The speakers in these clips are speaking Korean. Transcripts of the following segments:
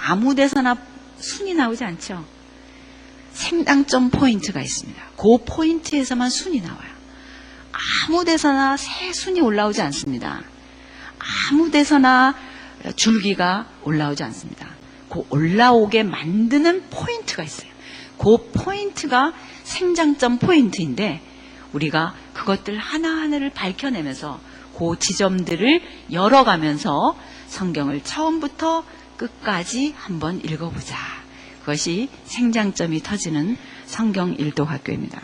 아무 데서나 순이 나오지 않죠. 생당점 포인트가 있습니다. 그 포인트에서만 순이 나와요. 아무 데서나 새 순이 올라오지 않습니다. 아무 데서나 줄기가 올라오지 않습니다. 그 올라오게 만드는 포인트가 있어요. 그 포인트가 생장점 포인트인데 우리가 그것들 하나하나를 밝혀내면서 그 지점들을 열어가면서 성경을 처음부터 끝까지 한번 읽어보자. 그것이 생장점이 터지는 성경 일독학교입니다.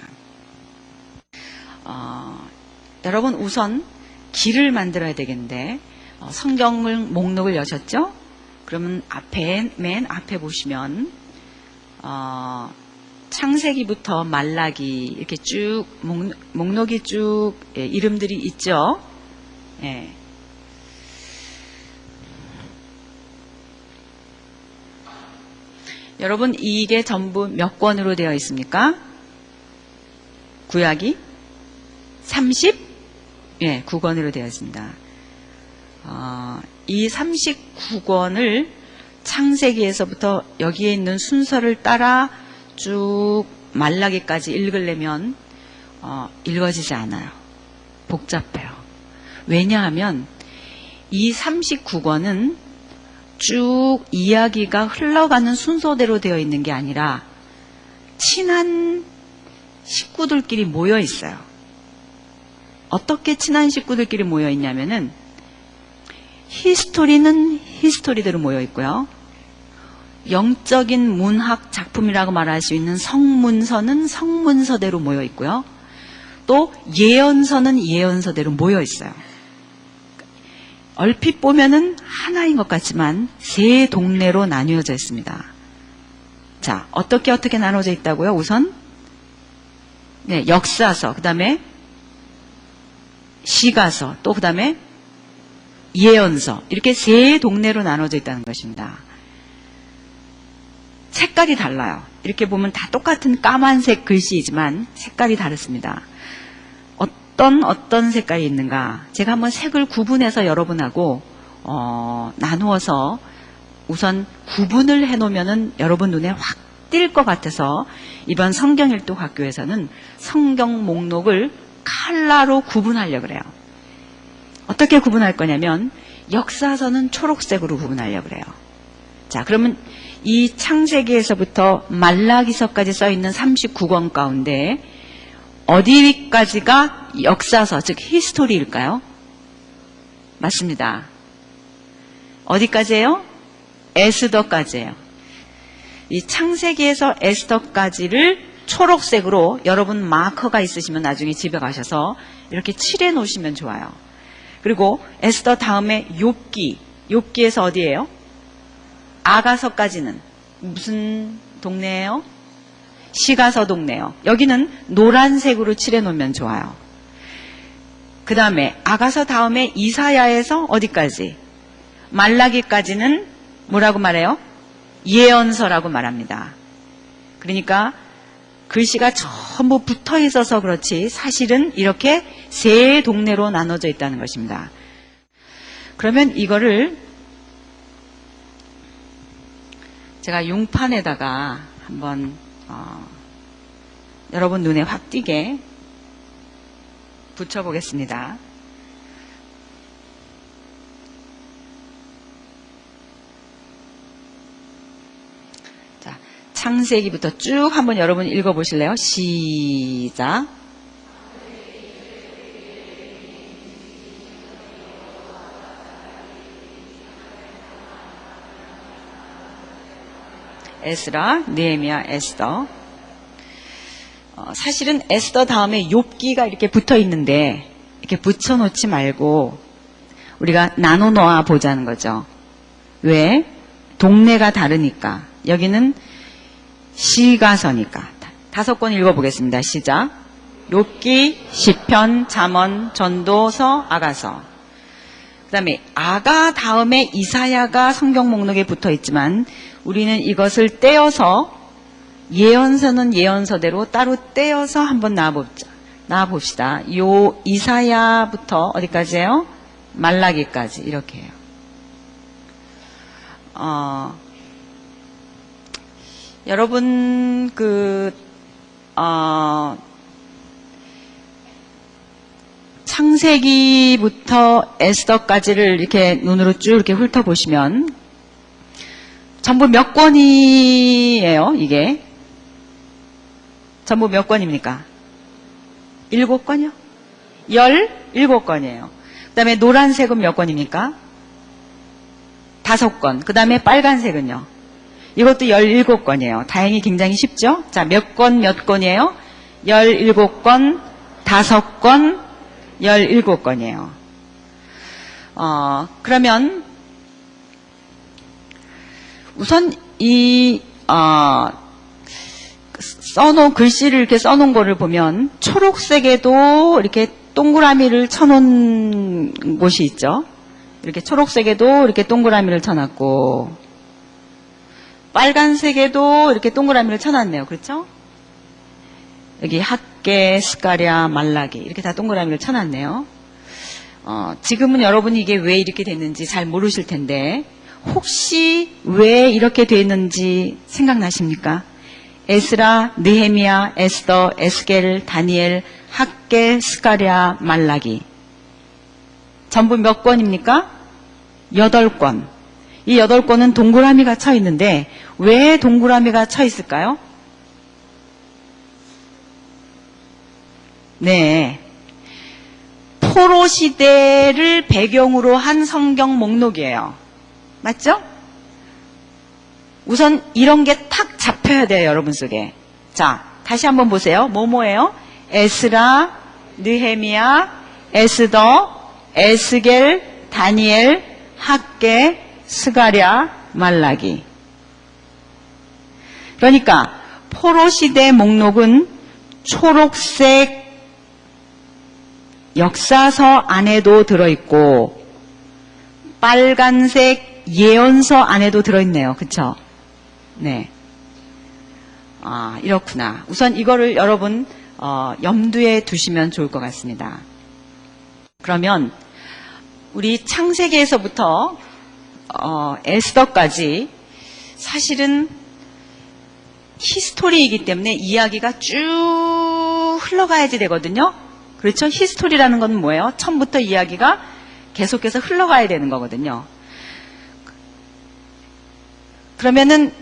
여러분 우선 길을 만들어야 되겠는데 성경을 목록을 여셨죠? 그러면 맨 앞에 보시면 창세기부터 말라기 이렇게 쭉 목록이 쭉 이름들이 있죠. 예. 여러분 이게 전부 몇 권으로 되어 있습니까? 구약이 39권으로 되어 있습니다. 이 39권을 창세기에서부터 여기에 있는 순서를 따라 쭉 말라기까지 읽으려면 읽어지지 않아요. 복잡해요. 왜냐하면 이 39권은 쭉 이야기가 흘러가는 순서대로 되어 있는 게 아니라 친한 식구들끼리 모여 있어요. 어떻게 친한 식구들끼리 모여 있냐면은 히스토리는 히스토리대로 모여 있고요. 영적인 문학 작품이라고 말할 수 있는 성문서는 성문서대로 모여 있고요. 또 예언서는 예언서대로 모여 있어요. 얼핏 보면은 하나인 것 같지만 세 동네로 나뉘어져 있습니다. 자, 어떻게 나눠져 있다고요? 우선 네, 역사서, 그 다음에 시가서, 또 그 다음에 예언서, 이렇게 세 동네로 나눠져 있다는 것입니다. 색깔이 달라요. 이렇게 보면 다 똑같은 까만색 글씨이지만 색깔이 다릅니다. 어떤 색깔이 있는가? 제가 한번 색을 구분해서 여러분하고 나누어서 우선 구분을 해놓으면은 여러분 눈에 확 띌 것 같아서 이번 성경일독학교에서는 성경 목록을 컬러로 구분하려고 그래요. 어떻게 구분할 거냐면 역사서는 초록색으로 하려고 그래요. 자, 그러면 이 창세기에서부터 말라기서까지 써있는 39권 가운데 어디까지가 역사서, 즉 히스토리일까요? 맞습니다. 어디까지예요? 에스더까지예요. 이 창세기에서 에스더까지를 초록색으로 여러분 마커가 있으시면 나중에 집에 가셔서 이렇게 칠해 놓으시면 좋아요. 그리고 에스더 다음에 욥기에서 어디예요? 아가서까지는 무슨 동네예요? 시가서 동네요. 여기는 노란색으로 칠해 놓으면 좋아요. 그 다음에 아가서 다음에 이사야에서 어디까지? 말라기까지는 뭐라고 말해요? 예언서라고 말합니다. 그러니까 글씨가 전부 붙어 있어서 그렇지 사실은 이렇게 세 동네로 나눠져 있다는 것입니다. 그러면 이거를 제가 융판에다가 한번 여러분 눈에 확 띄게 붙여보겠습니다. 자, 창세기부터 쭉 한번 여러분 읽어보실래요? 시작. 에스라, 느헤미야, 에스더. 사실은 에스더 다음에 욥기가 이렇게 붙어 있는데 이렇게 붙여놓지 말고 우리가 나눠 놓아 보자는 거죠. 왜? 동네가 다르니까. 여기는 시가서니까. 5권 읽어보겠습니다. 시작. 욥기, 시편, 잠언, 전도서, 아가서. 그 다음에 아가 다음에 이사야가 성경 목록에 붙어 있지만 우리는 이것을 떼어서 예언서는 예언서대로 따로 떼어서 한번 나와봅시다. 요 이사야부터 여러분 창세기부터 에스더까지를 이렇게 눈으로 쭉 이렇게 훑어보시면 전부 몇 권이에요, 이게? 전부 몇 권입니까? 7권이요? 17권이에요. 그 다음에 노란색은 몇 권입니까? 5권. 그 다음에 빨간색은요? 이것도 17권이에요. 다행히 굉장히 쉽죠? 자, 몇 권이에요? 17권, 5권, 17권이에요. 그러면 우선 글씨를 이렇게 써놓은 거를 보면 초록색에도 이렇게 동그라미를 쳐놓은 곳이 있죠. 이렇게 초록색에도 이렇게 동그라미를 쳐놨고, 빨간색에도 이렇게 동그라미를 쳐놨네요. 그렇죠? 여기 학계, 스가랴, 말라기 이렇게 다 동그라미를 쳐놨네요. 지금은 여러분이 이게 왜 이렇게 됐는지 잘 모르실 텐데 혹시 왜 이렇게 됐는지 생각나십니까? 에스라, 느헤미야, 에스더, 에스겔, 다니엘, 학계, 스가랴, 말라기 전부 몇 권입니까? 8권. 이 8권은 동그라미가 쳐 있는데 왜 동그라미가 쳐 있을까요? 네. 포로 시대를 배경으로 한 성경 목록이에요. 맞죠? 우선 이런 게 탁 잡혀야 돼요, 여러분 속에. 자, 다시 한번 보세요. 뭐예요? 에스라, 느헤미야, 에스더, 에스겔, 다니엘, 학계, 스가랴, 말라기. 그러니까 포로 시대 목록은 초록색 역사서 안에도 들어있고 빨간색 예언서 안에도 들어있네요. 그쵸? 네. 이렇구나. 우선 이거를 여러분 염두에 두시면 좋을 것 같습니다. 그러면 우리 창세기에서부터 에스더까지 사실은 히스토리이기 때문에 이야기가 쭉 흘러가야지 되거든요. 그렇죠? 히스토리라는 건 뭐예요? 처음부터 이야기가 계속해서 흘러가야 되는 거거든요. 그러면은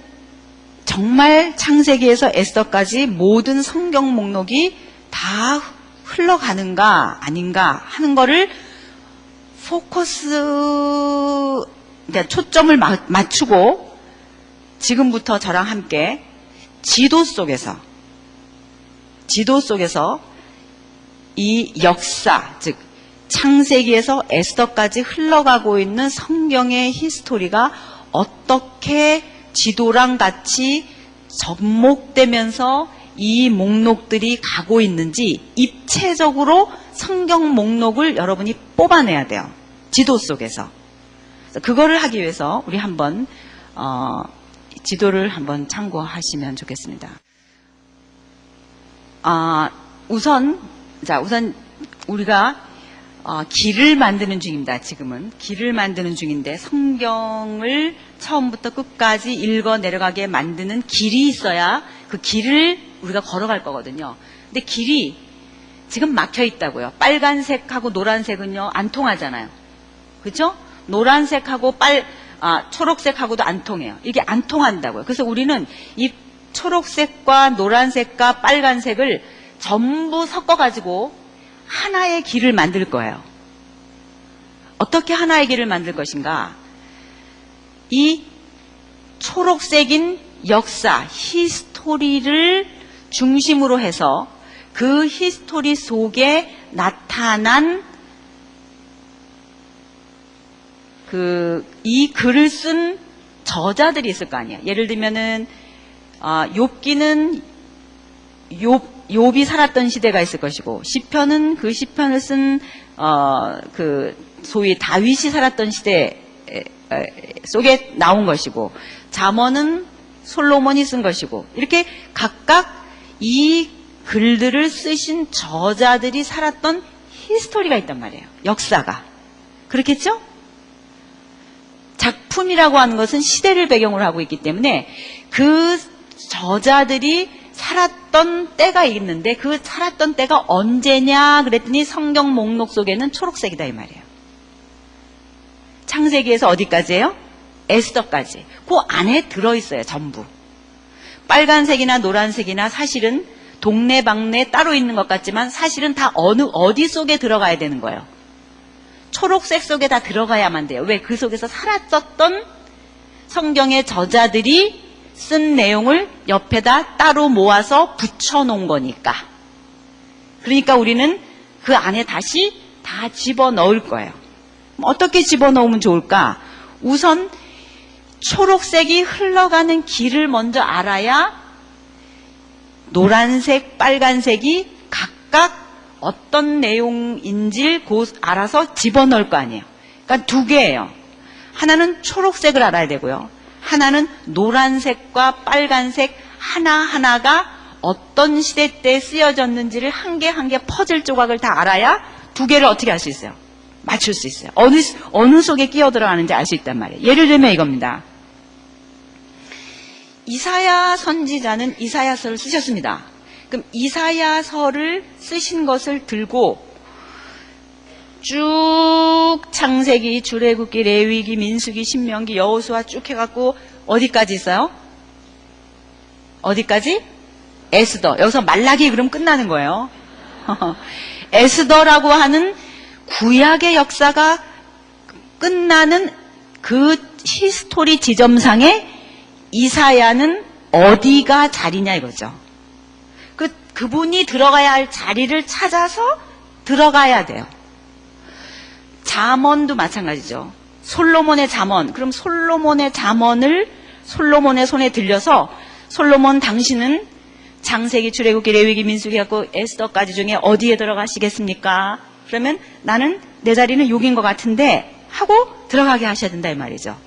정말 창세기에서 에스더까지 모든 성경 목록이 다 흘러가는가 아닌가 하는 거를 그러니까 초점을 맞추고 지금부터 저랑 함께 지도 속에서 이 역사, 즉 창세기에서 에스더까지 흘러가고 있는 성경의 히스토리가 어떻게 지도랑 같이 접목되면서 이 목록들이 가고 있는지 입체적으로 성경 목록을 여러분이 뽑아내야 돼요. 지도 속에서. 그거를 하기 위해서 우리 한번 지도를 한번 참고하시면 좋겠습니다. 우선 우리가 길을 만드는 중입니다. 지금은 길을 만드는 중인데 성경을 처음부터 끝까지 읽어 내려가게 만드는 길이 있어야 그 길을 우리가 걸어갈 거거든요. 근데 길이 지금 막혀 있다고요. 빨간색하고 노란색은요 안 통하잖아요. 그렇죠? 노란색하고 초록색하고도 안 통해요. 이게 안 통한다고요. 그래서 우리는 이 초록색과 노란색과 빨간색을 전부 섞어가지고 하나의 길을 만들 거예요. 어떻게 하나의 길을 만들 것인가? 이 초록색인 역사, 히스토리를 중심으로 해서 그 히스토리 속에 나타난 이 글을 쓴 저자들이 있을 거 아니에요. 예를 들면은 욥기는 욥이 살았던 시대가 있을 것이고, 시편은 그 시편을 쓴 소위 다윗이 살았던 시대 속에 나온 것이고, 잠언은 솔로몬이 쓴 것이고, 이렇게 각각 이 글들을 쓰신 저자들이 살았던 히스토리가 있단 말이에요. 역사가. 그렇겠죠? 작품이라고 하는 것은 시대를 배경으로 하고 있기 때문에 그 저자들이 살았던 때가 있는데 그 살았던 때가 언제냐 그랬더니 성경 목록 속에는 초록색이다 이 말이에요. 창세기에서 어디까지예요? 에스더까지. 그 안에 들어있어요. 전부. 빨간색이나 노란색이나 사실은 동네방네 따로 있는 것 같지만 사실은 다 어디 속에 들어가야 되는 거예요. 초록색 속에 다 들어가야만 돼요. 왜? 그 속에서 살았었던 성경의 저자들이 쓴 내용을 옆에다 따로 모아서 붙여놓은 거니까. 그러니까 우리는 그 안에 다시 다 집어넣을 거예요. 어떻게 집어넣으면 좋을까? 우선 초록색이 흘러가는 길을 먼저 알아야 노란색, 빨간색이 각각 어떤 내용인지 알아서 집어넣을 거 아니에요. 그러니까 두 개예요. 하나는 초록색을 알아야 되고요. 하나는 노란색과 빨간색 하나하나가 어떤 시대 때 쓰여졌는지를 한 개 한 개 퍼즐 조각을 다 알아야 두 개를 어떻게 할 수 있어요? 맞출 수 있어요. 어느 속에 끼어 들어가는지 알 수 있단 말이에요. 예를 들면 이겁니다. 이사야 선지자는 이사야서를 쓰셨습니다. 그럼 이사야서를 쓰신 것을 들고 쭉 창세기, 출애굽기, 레위기, 민수기, 신명기, 여호수아 쭉 해갖고 어디까지 있어요? 어디까지? 에스더. 여기서 말라기 그럼 끝나는 거예요. 에스더라고 하는 구약의 역사가 끝나는 그 히스토리 지점상에 이사야는 어디가 자리냐 이거죠. 그분이 들어가야 할 자리를 찾아서 들어가야 돼요. 잠언도 마찬가지죠. 솔로몬의 잠언. 그럼 솔로몬의 잠언을 솔로몬의 손에 들려서 솔로몬 당신은 창세기, 출애굽기, 레위기, 민수기 갖고 에스더까지 중에 어디에 들어가시겠습니까? 그러면 나는 내 자리는 여기인 것 같은데 하고 들어가게 하셔야 된다 이 말이죠.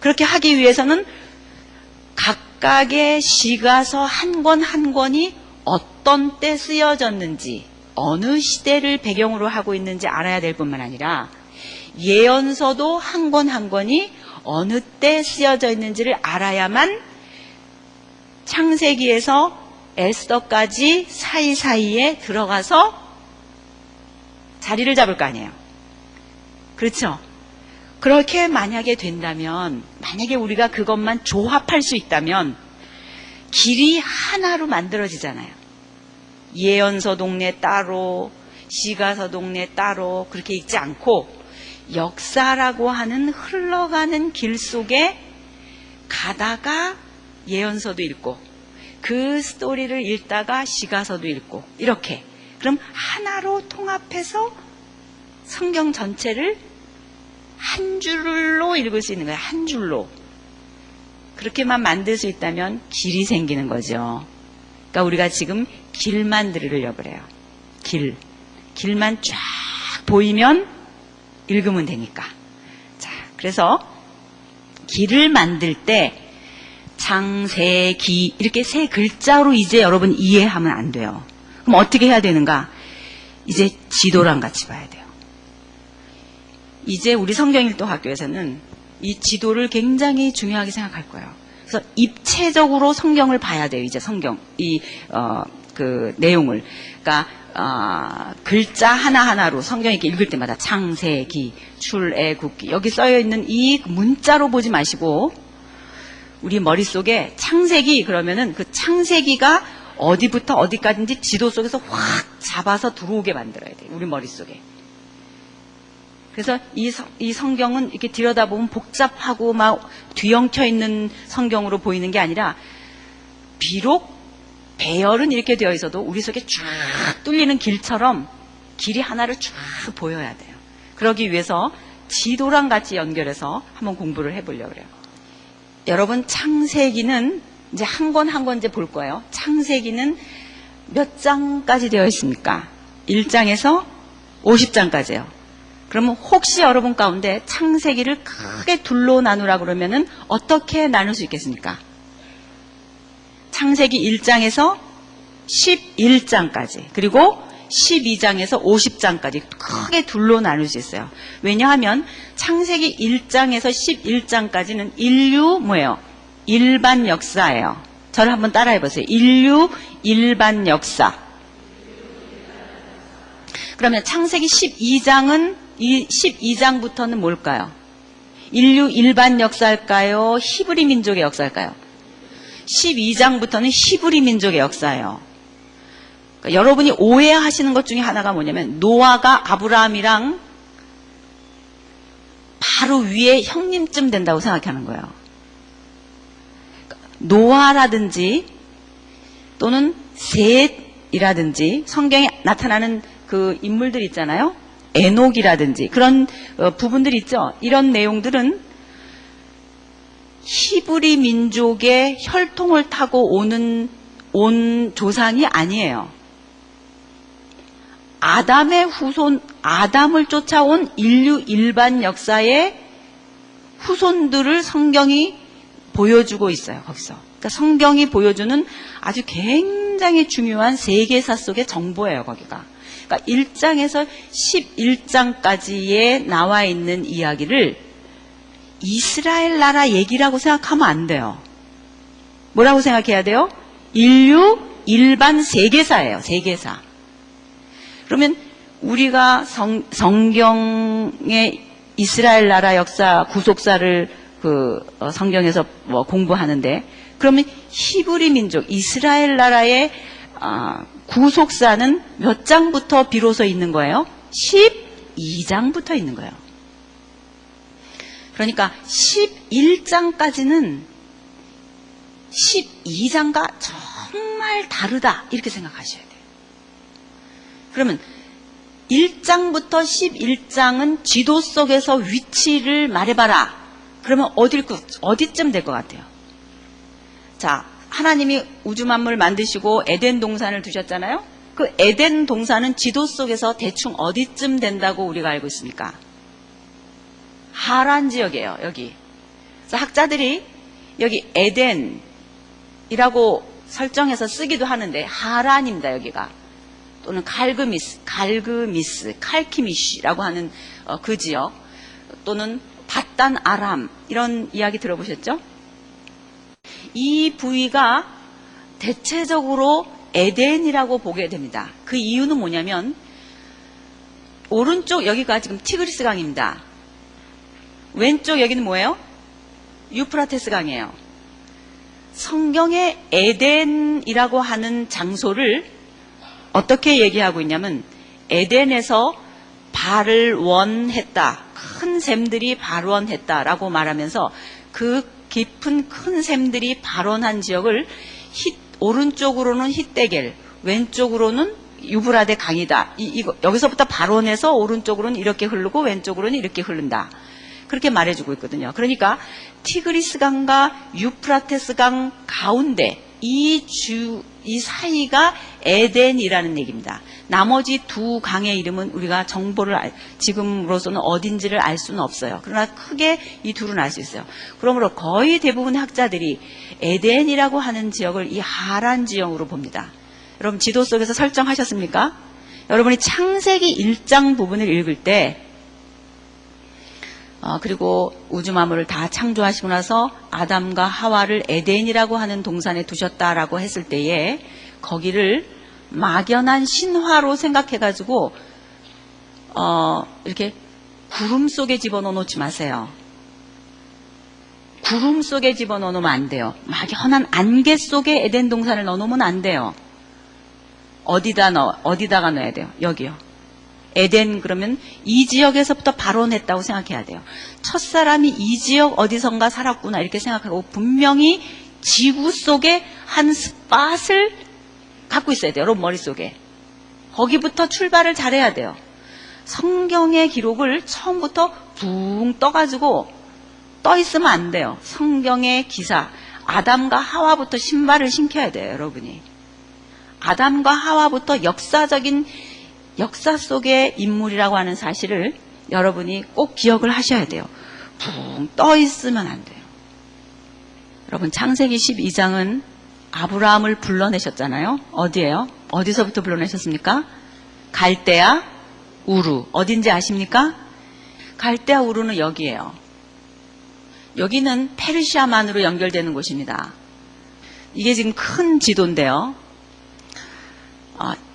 그렇게 하기 위해서는 각각의 시가서 한 권 한 권이 어떤 때 쓰여졌는지 어느 시대를 배경으로 하고 있는지 알아야 될 뿐만 아니라 예언서도 한 권 한 권이 어느 때 쓰여져 있는지를 알아야만 창세기에서 에스더까지 사이사이에 들어가서 자리를 잡을 거 아니에요. 그렇죠? 그렇게 만약에 된다면, 만약에 우리가 그것만 조합할 수 있다면 길이 하나로 만들어지잖아요. 예언서 동네 따로, 시가서 동네 따로 그렇게 읽지 않고 역사라고 하는 흘러가는 길 속에 가다가 예언서도 읽고 그 스토리를 읽다가 시가서도 읽고 이렇게 그럼 하나로 통합해서 성경 전체를 한 줄로 읽을 수 있는 거예요. 한 줄로. 그렇게만 만들 수 있다면 길이 생기는 거죠. 그러니까 우리가 지금 길만 들으려고 그래요. 길만 쫙 보이면 읽으면 되니까. 자, 그래서 길을 만들 때 창세기 이렇게 세 글자로 이제 여러분 이해하면 안 돼요. 그럼 어떻게 해야 되는가? 이제 지도랑 같이 봐야 돼요. 이제 우리 성경일동학교에서는 이 지도를 굉장히 중요하게 생각할 거예요. 그래서 입체적으로 성경을 봐야 돼요. 이제 성경 그 내용을. 그러니까 글자 하나하나로 성경 이렇게 읽을 때마다 창세기, 출애굽기 여기 써여 있는 이 문자로 보지 마시고 우리 머릿속에 창세기 그러면은 그 창세기가 어디부터 어디까지인지 지도 속에서 확 잡아서 들어오게 만들어야 돼요. 우리 머릿속에. 그래서 이 성경은 이렇게 들여다보면 복잡하고 막 뒤엉켜 있는 성경으로 보이는 게 아니라 비록 배열은 이렇게 되어 있어도 우리 속에 쫙 뚫리는 길처럼 길이 하나를 쫙 보여야 돼요. 그러기 위해서 지도랑 같이 연결해서 한번 공부를 해보려고 그래요. 여러분 창세기는 이제 한 권 한 권 이제 볼 거예요. 창세기는 몇 장까지 되어 있습니까? 1장에서 50장까지요. 그러면 혹시 여러분 가운데 창세기를 크게 둘로 나누라 그러면은 어떻게 나눌 수 있겠습니까? 창세기 1장에서 11장까지 그리고 12장에서 50장까지 크게 둘로 나눌 수 있어요. 왜냐하면 창세기 1장에서 11장까지는 인류 뭐예요? 일반 역사예요. 저를 한번 따라해 보세요. 인류 일반 역사. 그러면 창세기 12장은 이 12장부터는 뭘까요? 인류 일반 역사일까요? 히브리 민족의 역사일까요? 12장부터는 히브리 민족의 역사예요. 그러니까 여러분이 오해하시는 것 중에 하나가 뭐냐면 노아가 아브라함이랑 바로 위에 형님쯤 된다고 생각하는 거예요. 노아라든지 또는 셋이라든지 성경에 나타나는 그 인물들 있잖아요. 에녹이라든지 그런 부분들 있죠. 이런 내용들은 히브리 민족의 혈통을 타고 온 조상이 아니에요. 아담의 후손, 아담을 쫓아온 인류 일반 역사의 후손들을 성경이 보여주고 있어요. 거기서. 그러니까 성경이 보여주는 아주 굉장히 중요한 세계사 속의 정보예요. 거기가. 그러니까 1장에서 11장까지에 나와 있는 이야기를 이스라엘 나라 얘기라고 생각하면 안 돼요. 뭐라고 생각해야 돼요? 인류 일반 세계사예요. 세계사. 그러면 우리가 성경의 이스라엘 나라 역사 구속사를 성경에서 공부하는데 그러면 히브리 민족 이스라엘 나라의 구속사는 몇 장부터 비로소 있는 거예요? 12장부터 있는 거예요. 그러니까 11장까지는 12장과 정말 다르다 이렇게 생각하셔야 돼요. 그러면 1장부터 11장은 지도 속에서 위치를 말해봐라. 그러면 어디쯤 될 것 같아요? 자, 하나님이 우주 만물 만드시고 에덴 동산을 두셨잖아요. 그 에덴 동산은 지도 속에서 대충 어디쯤 된다고 우리가 알고 있습니까? 하란 지역이에요. 여기. 그래서 학자들이 여기 에덴이라고 설정해서 쓰기도 하는데 하란입니다. 여기가. 또는 칼키미시라고 하는 그 지역, 또는 바단 아람 이런 이야기 들어보셨죠? 이 부위가 대체적으로 에덴이라고 보게 됩니다. 그 이유는 뭐냐면 오른쪽 여기가 지금 티그리스 강입니다. 왼쪽 여기는 뭐예요? 유프라테스 강이에요. 성경의 에덴이라고 하는 장소를 어떻게 얘기하고 있냐면 에덴에서 발원했다. 큰 샘들이 발원했다라고 말하면서 그 깊은 큰 샘들이 발원한 지역을 오른쪽으로는 히데겔, 왼쪽으로는 유브라데 강이다. 여기서부터 발원해서 오른쪽으로는 이렇게 흐르고 왼쪽으로는 이렇게 흐른다. 그렇게 말해주고 있거든요. 그러니까 티그리스 강과 유프라테스 강 가운데 이 사이가 에덴이라는 얘기입니다. 나머지 두 강의 이름은 우리가 정보를 지금으로서는 어딘지를 알 수는 없어요. 그러나 크게 이 둘은 알 수 있어요. 그러므로 거의 대부분의 학자들이 에덴이라고 하는 지역을 이 하란 지역으로 봅니다. 여러분 지도 속에서 설정하셨습니까? 여러분이 창세기 1장 부분을 읽을 때 그리고 우주 만물을 다 창조하시고 나서 아담과 하와를 에덴이라고 하는 동산에 두셨다라고 했을 때에 거기를 막연한 신화로 생각해가지고 이렇게 구름 속에 집어넣어 놓지 마세요. 구름 속에 집어넣어 놓으면 안 돼요. 막연한 안개 속에 에덴 동산을 넣어놓으면 안 돼요. 어디다가 넣어야 돼요? 여기요. 에덴 그러면 이 지역에서부터 발원했다고 생각해야 돼요. 첫사람이 이 지역 어디선가 살았구나 이렇게 생각하고 분명히 지구 속에 한 스팟을 갖고 있어야 돼요. 여러분 머릿속에. 거기부터 출발을 잘해야 돼요. 성경의 기록을 처음부터 붕 떠가지고 떠 있으면 안 돼요. 성경의 기사 아담과 하와부터 신발을 신겨야 돼요. 여러분이. 아담과 하와부터 역사 속의 인물이라고 하는 사실을 여러분이 꼭 기억을 하셔야 돼요. 붕 떠 있으면 안 돼요. 여러분 창세기 12장은 아브라함을 불러내셨잖아요. 어디예요? 어디서부터 불러내셨습니까? 갈대아 우루. 어딘지 아십니까? 갈대아 우루는 여기예요. 여기는 페르시아만으로 연결되는 곳입니다. 이게 지금 큰 지도인데요.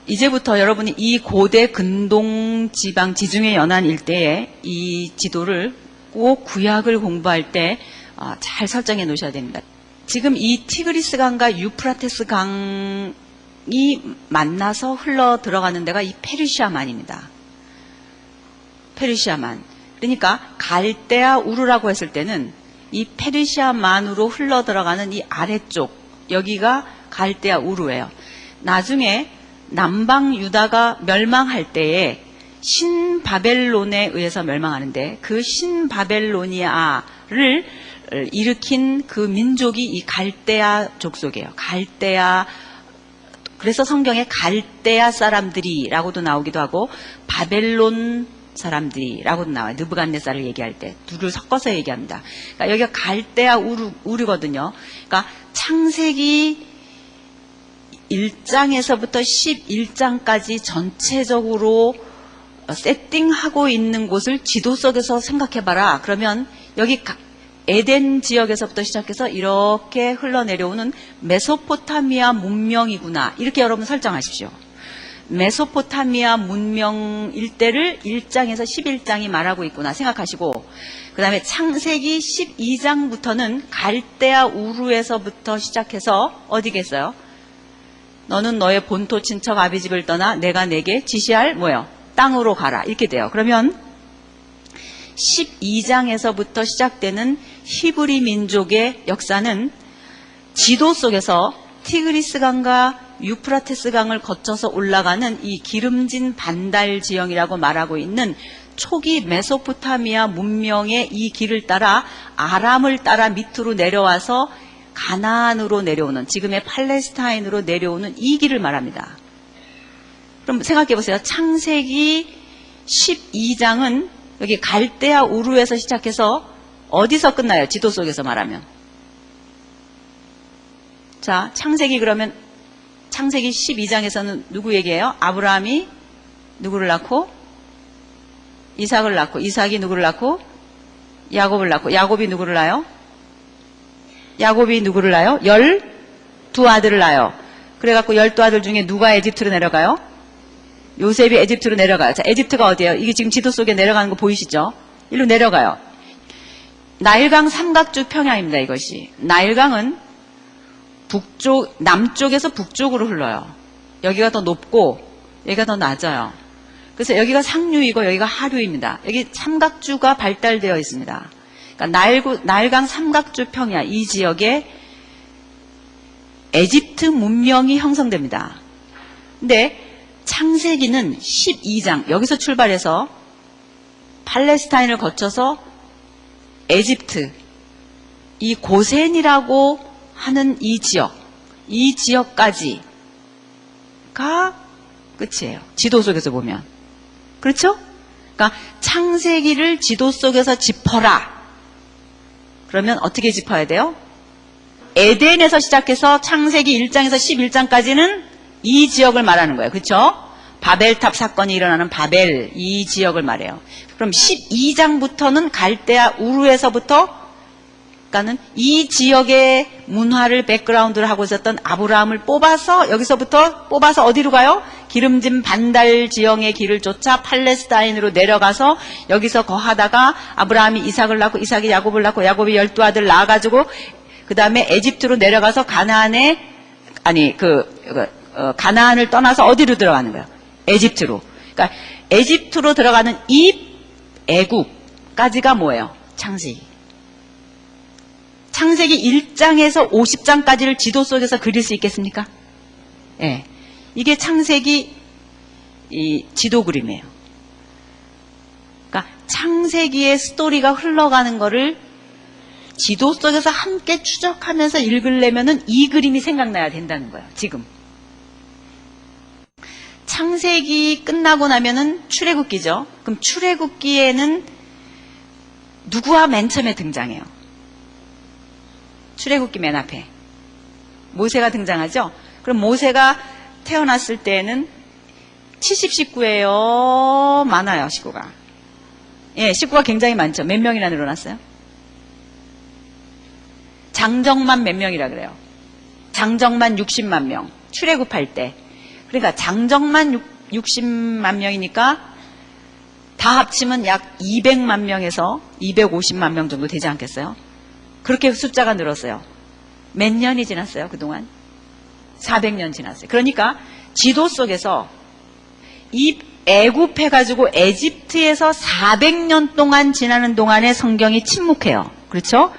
이제부터 여러분이 이 고대 근동 지방 지중해 연안 일대에 이 지도를 꼭 구약을 공부할 때 잘 설정해 놓으셔야 됩니다. 지금 이 티그리스 강과 유프라테스 강이 만나서 흘러 들어가는 데가 이 페르시아만입니다. 페르시아만. 그러니까 갈대아 우르라고 했을 때는 이 페르시아만으로 흘러 들어가는 이 아래쪽, 여기가 갈대아 우르예요. 나중에 남방 유다가 멸망할 때에 신바벨론에 의해서 멸망하는데 그 신바벨로니아를 일으킨 그 민족이 이 갈대아 족속이에요. 갈대아, 그래서 성경에 갈대아 사람들이라고도 나오기도 하고 바벨론 사람들이라고도 나와요. 느부갓네살을 얘기할 때 둘을 섞어서 얘기합니다. 그러니까 여기가 갈대아 우르거든요. 그러니까 창세기 1장에서부터 11장까지 전체적으로 세팅하고 있는 곳을 지도 속에서 생각해봐라. 그러면 여기 에덴 지역에서부터 시작해서 이렇게 흘러내려오는 메소포타미아 문명이구나. 이렇게 여러분 설정하십시오. 메소포타미아 문명 일대를 1장에서 11장이 말하고 있구나 생각하시고, 그 다음에 창세기 12장부터는 갈대아 우르에서부터 시작해서 어디겠어요? 너는 너의 본토 친척 아비집을 떠나 내가 내게 지시할 뭐예요? 땅으로 가라. 이렇게 돼요. 그러면 12장에서부터 시작되는 히브리 민족의 역사는 지도 속에서 티그리스 강과 유프라테스 강을 거쳐서 올라가는 이 기름진 반달 지형이라고 말하고 있는 초기 메소포타미아 문명의 이 길을 따라 아람을 따라 밑으로 내려와서 가나안으로 내려오는, 지금의 팔레스타인으로 내려오는 이 길을 말합니다. 그럼 생각해 보세요. 창세기 12장은 여기 갈대아 우르에서 시작해서 어디서 끝나요? 지도 속에서 말하면. 자, 창세기 그러면 창세기 12장에서는 누구 얘기해요? 아브라함이 누구를 낳고? 이삭을 낳고, 이삭이 누구를 낳고? 야곱을 낳고, 야곱이 누구를 낳아요? 야곱이 누구를 낳아요? 12아들을 낳아요. 그래갖고 12아들 중에 누가 에집트로 내려가요? 요셉이 에집트로 내려가요. 자, 에집트가 어디예요? 이게 지금 지도 속에 내려가는 거 보이시죠? 일로 내려가요. 나일강 삼각주 평야입니다, 이것이. 나일강은 남쪽에서 북쪽으로 흘러요. 여기가 더 높고, 여기가 더 낮아요. 그래서 여기가 상류이고, 여기가 하류입니다. 여기 삼각주가 발달되어 있습니다. 그러니까 나일강 삼각주 평야, 이 지역에 에집트 문명이 형성됩니다. 근데 창세기는 12장, 여기서 출발해서 팔레스타인을 거쳐서 에집트, 이 고센이라고 하는 이 지역까지가 끝이에요. 지도 속에서 보면. 그렇죠? 그러니까 창세기를 지도 속에서 짚어라. 그러면 어떻게 짚어야 돼요? 에덴에서 시작해서 창세기 1장에서 11장까지는 이 지역을 말하는 거예요. 그렇죠? 바벨탑 사건이 일어나는 바벨, 이 지역을 말해요. 그럼 12장부터는 갈대아 우르에서부터, 그러니까는 이 지역의 문화를 백그라운드를 하고 있었던 아브라함을 여기서부터 뽑아서 어디로 가요? 기름진 반달 지형의 길을 쫓아 팔레스타인으로 내려가서 여기서 거하다가 아브라함이 이삭을 낳고, 이삭이 야곱을 낳고, 야곱이 12아들 낳아가지고 그 다음에 에집트로 내려가서 가나안을 떠나서 어디로 들어가는 거예요? 에집트로. 그러니까 에집트로 들어가는 이 애국까지가 뭐예요? 창세기. 창세기 1장에서 50장까지를 지도 속에서 그릴 수 있겠습니까? 예. 네. 이게 창세기 이 지도 그림이에요. 그러니까 창세기의 스토리가 흘러가는 거를 지도 속에서 함께 추적하면서 읽으려면은 이 그림이 생각나야 된다는 거예요. 지금. 창세기 끝나고 나면은 출애굽기죠. 그럼 출애굽기에는 누구와 맨 처음에 등장해요? 출애굽기 맨 앞에 모세가 등장하죠. 그럼 모세가 태어났을 때는 70식구예요? 많아요, 식구가? 예, 식구가 굉장히 많죠. 몇 명이나 늘어났어요? 장정만 몇 명이라 그래요? 장정만 60만 명 출애굽할 때. 그러니까 장정만 60만 명이니까 다 합치면 약 200만 명에서 250만 명 정도 되지 않겠어요? 그렇게 숫자가 늘었어요. 몇 년이 지났어요, 그동안? 400년 지났어요. 그러니까 지도 속에서 이 애굽해가지고 에집트에서 400년 동안 지나는 동안에 성경이 침묵해요. 그렇죠?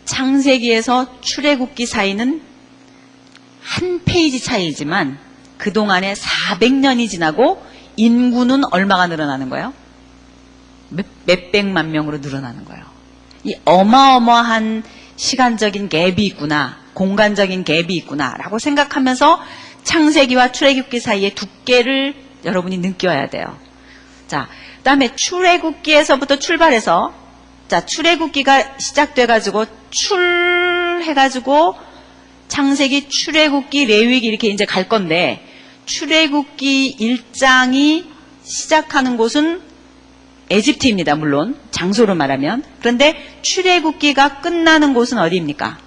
창세기에서 출애굽기 사이는 한 페이지 차이지만 그동안에 400년이 지나고 인구는 얼마가 늘어나는 거예요? 몇백만 명으로 늘어나는 거예요. 이 어마어마한 시간적인 갭이 있구나, 공간적인 갭이 있구나 라고 생각하면서 창세기와 출애굽기 사이의 두께를 여러분이 느껴야 돼요. 자, 그 다음에 출애굽기에서부터 출발해서, 자, 출애굽기가 시작돼가지고 출해가지고 창세기, 출애굽기, 레위기 이렇게 이제 갈 건데, 출애굽기 1장이 시작하는 곳은 에집트입니다. 물론 장소로 말하면. 그런데 출애굽기가 끝나는 곳은 어디입니까?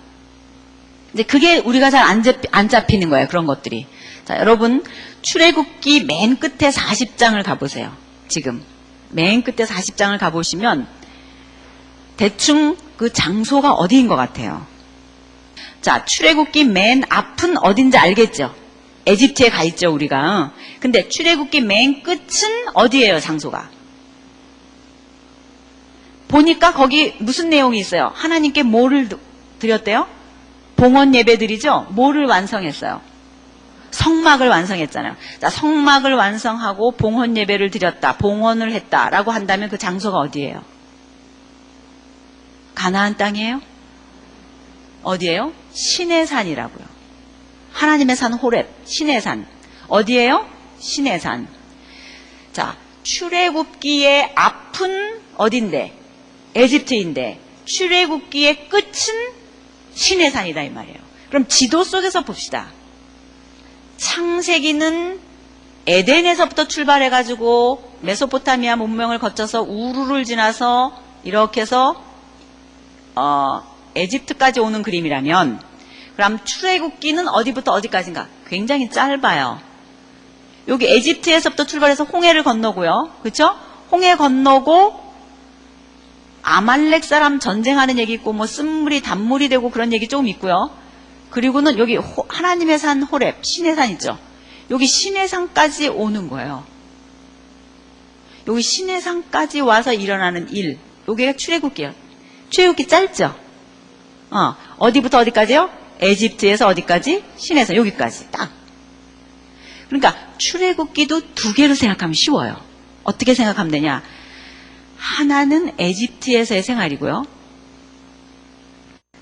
이제 그게 우리가 잘 안 잡히는 거예요. 그런 것들이. 자, 여러분 출애굽기 맨 끝에 40장을 가보세요. 지금 맨 끝에 40장을 가보시면 대충 그 장소가 어디인 것 같아요. 자, 출애굽기 맨 앞은 어딘지 알겠죠? 에집트에 가 있죠, 우리가. 근데 출애굽기 맨 끝은 어디예요, 장소가? 보니까 거기 무슨 내용이 있어요? 하나님께 뭐를 드렸대요? 봉헌 예배드리죠? 뭐를 완성했어요? 성막을 완성했잖아요. 자, 성막을 완성하고 봉헌 예배를 드렸다, 봉헌을 했다라고 한다면 그 장소가 어디예요? 가나안 땅이에요? 어디예요? 신의 산이라고요. 하나님의 산 호렙, 신의 산. 어디예요? 신의 산. 자, 출애굽기의 앞은 어딘데? 에집트인데 출애굽기의 끝은 신의 산이다 이 말이에요. 그럼 지도 속에서 봅시다. 창세기는 에덴에서부터 출발해가지고 메소포타미아 문명을 거쳐서 우르를 지나서 이렇게 해서 에집트까지 오는 그림이라면, 그럼 출애굽기는 어디부터 어디까지인가? 굉장히 짧아요. 여기 에집트에서부터 출발해서 홍해를 건너고요. 그렇죠? 홍해 건너고 아말렉 사람 전쟁하는 얘기 있고 뭐 쓴물이 단물이 되고 그런 얘기 조금 있고요. 그리고는 여기 하나님의 산 호렙, 신의 산 있죠. 여기 신의 산까지 오는 거예요. 여기 신의 산까지 와서 일어나는 일, 여기가 출애굽기예요. 출애굽기 짧죠? 어디부터 어디까지요? 에집트에서 어디까지? 신의 산, 여기까지 딱. 그러니까 출애굽기도 두 개로 생각하면 쉬워요. 어떻게 생각하면 되냐? 하나는 에집트에서의 생활이고요.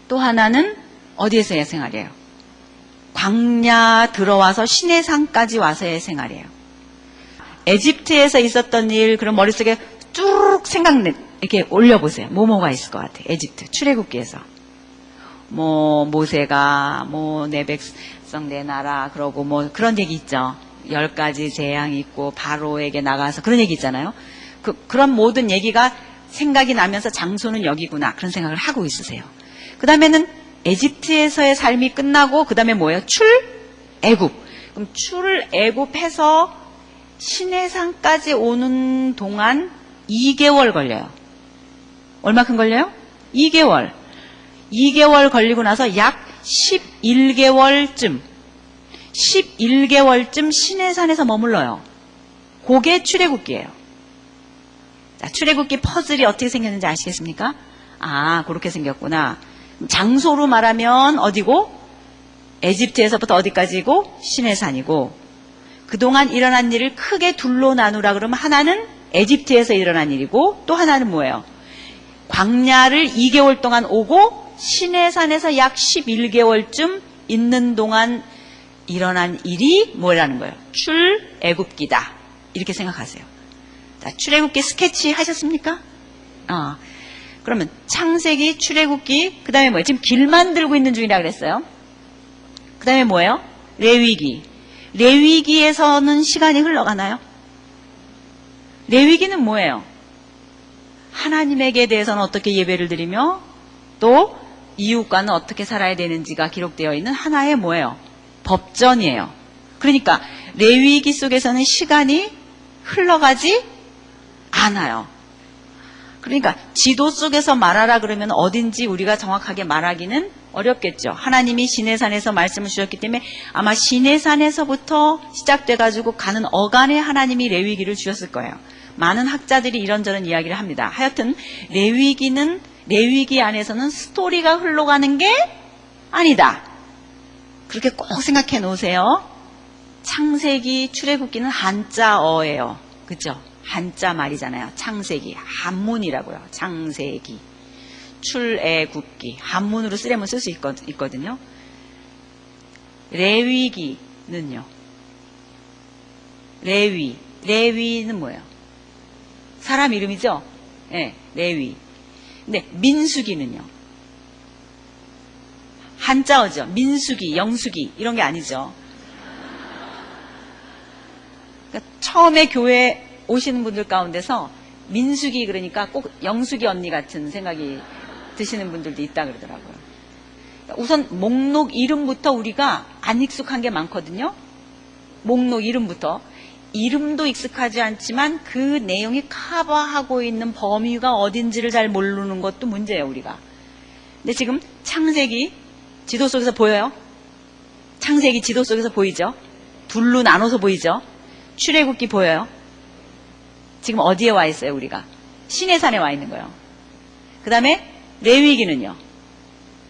또 하나는 어디에서의 생활이에요? 광야 들어와서 신의 산까지 와서의 생활이에요. 에집트에서 있었던 일, 그럼 머릿속에 쭉 이렇게 올려보세요. 뭐가 있을 것 같아요? 에집트, 출애굽기에서. 모세가, 내 백성 내놔라, 그러고 그런 얘기 있죠. 10가지 재앙이 있고, 바로에게 나가서 그런 얘기 있잖아요. 그런 모든 얘기가 생각이 나면서 장소는 여기구나. 그런 생각을 하고 있으세요. 그 다음에는 에집트에서의 삶이 끝나고, 그 다음에 뭐예요? 출애굽. 그럼 출애굽해서 시내산까지 오는 동안 2개월 걸려요. 얼마큼 걸려요? 2개월. 2개월 걸리고 나서 약 11개월쯤 시내산에서 머물러요. 그게 출애굽기예요. 자, 출애굽기 퍼즐이 어떻게 생겼는지 아시겠습니까? 그렇게 생겼구나. 장소로 말하면 어디고? 에집트에서부터 어디까지고? 시내산이고. 그동안 일어난 일을 크게 둘로 나누라 그러면 하나는 에집트에서 일어난 일이고, 또 하나는 뭐예요? 광야를 2개월 동안 오고 시내산에서 약 11개월쯤 있는 동안 일어난 일이 뭐라는 거예요? 출애굽기다. 이렇게 생각하세요. 자, 출애굽기 스케치 하셨습니까? 그러면 창세기, 출애굽기, 그 다음에 뭐예요? 지금 길 만들고 있는 중이라 그랬어요. 그 다음에 뭐예요? 레위기. 레위기에서는 시간이 흘러가나요? 레위기는 뭐예요? 하나님에게 대해서는 어떻게 예배를 드리며 또 이웃과는 어떻게 살아야 되는지가 기록되어 있는 하나의 뭐예요? 법전이에요. 그러니까 레위기 속에서는 시간이 흘러가지 않아요. 그러니까 지도 속에서 말하라 그러면 어딘지 우리가 정확하게 말하기는 어렵겠죠. 하나님이 시내산에서 말씀을 주셨기 때문에 아마 시내산에서부터 시작돼가지고 가는 어간에 하나님이 레위기를 주셨을 거예요. 많은 학자들이 이런저런 이야기를 합니다. 하여튼 레위기 안에서는 스토리가 흘러가는 게 아니다. 그렇게 꼭 생각해 놓으세요. 창세기, 출애굽기는 한자어예요. 그죠? 한자 말이잖아요. 창세기, 한문이라고요. 창세기, 출애굽기, 한문으로 쓰려면 쓸 수 있거든요. 레위기는요. 레위는 뭐예요? 사람 이름이죠? 네, 레위. 근데 민수기는요. 한자어죠. 민수기, 영수기 이런 게 아니죠. 그러니까 처음에 교회 오시는 분들 가운데서 민수기 그러니까 꼭 영수기 언니 같은 생각이 드시는 분들도 있다 그러더라고요. 우선 목록 이름부터 우리가 안 익숙한 게 많거든요. 목록 이름부터. 이름도 익숙하지 않지만 그 내용이 커버하고 있는 범위가 어딘지를 잘 모르는 것도 문제예요, 우리가. 근데 지금 창세기 지도 속에서 보여요? 창세기 지도 속에서 보이죠? 둘로 나눠서 보이죠? 출애굽기 보여요? 지금 어디에 와 있어요, 우리가? 시내산에 와 있는 거예요. 그 다음에 레위기는요.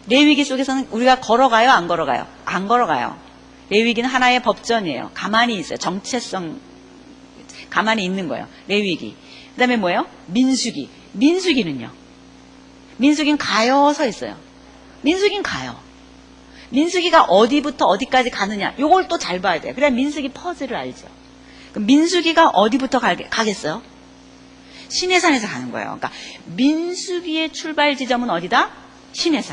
레위기 속에서는 우리가 걸어가요, 안 걸어가요? 안 걸어가요. 레위기는 하나의 법전이에요. 가만히 있어요. 정체성, 가만히 있는 거예요. 레위기. 그 다음에 뭐예요? 민수기. 민수기는요. 민수기는 가요, 서 있어요. 민수기는 가요. 민수기가 어디부터 어디까지 가느냐. 요걸 또 잘 봐야 돼요. 그래야 민수기 퍼즐을 알죠. 그럼 민수기가 어디부터 가겠어요? 시내산에서 가는 거예요. 그러니까 민수기의 출발 지점은 어디다? 시내산.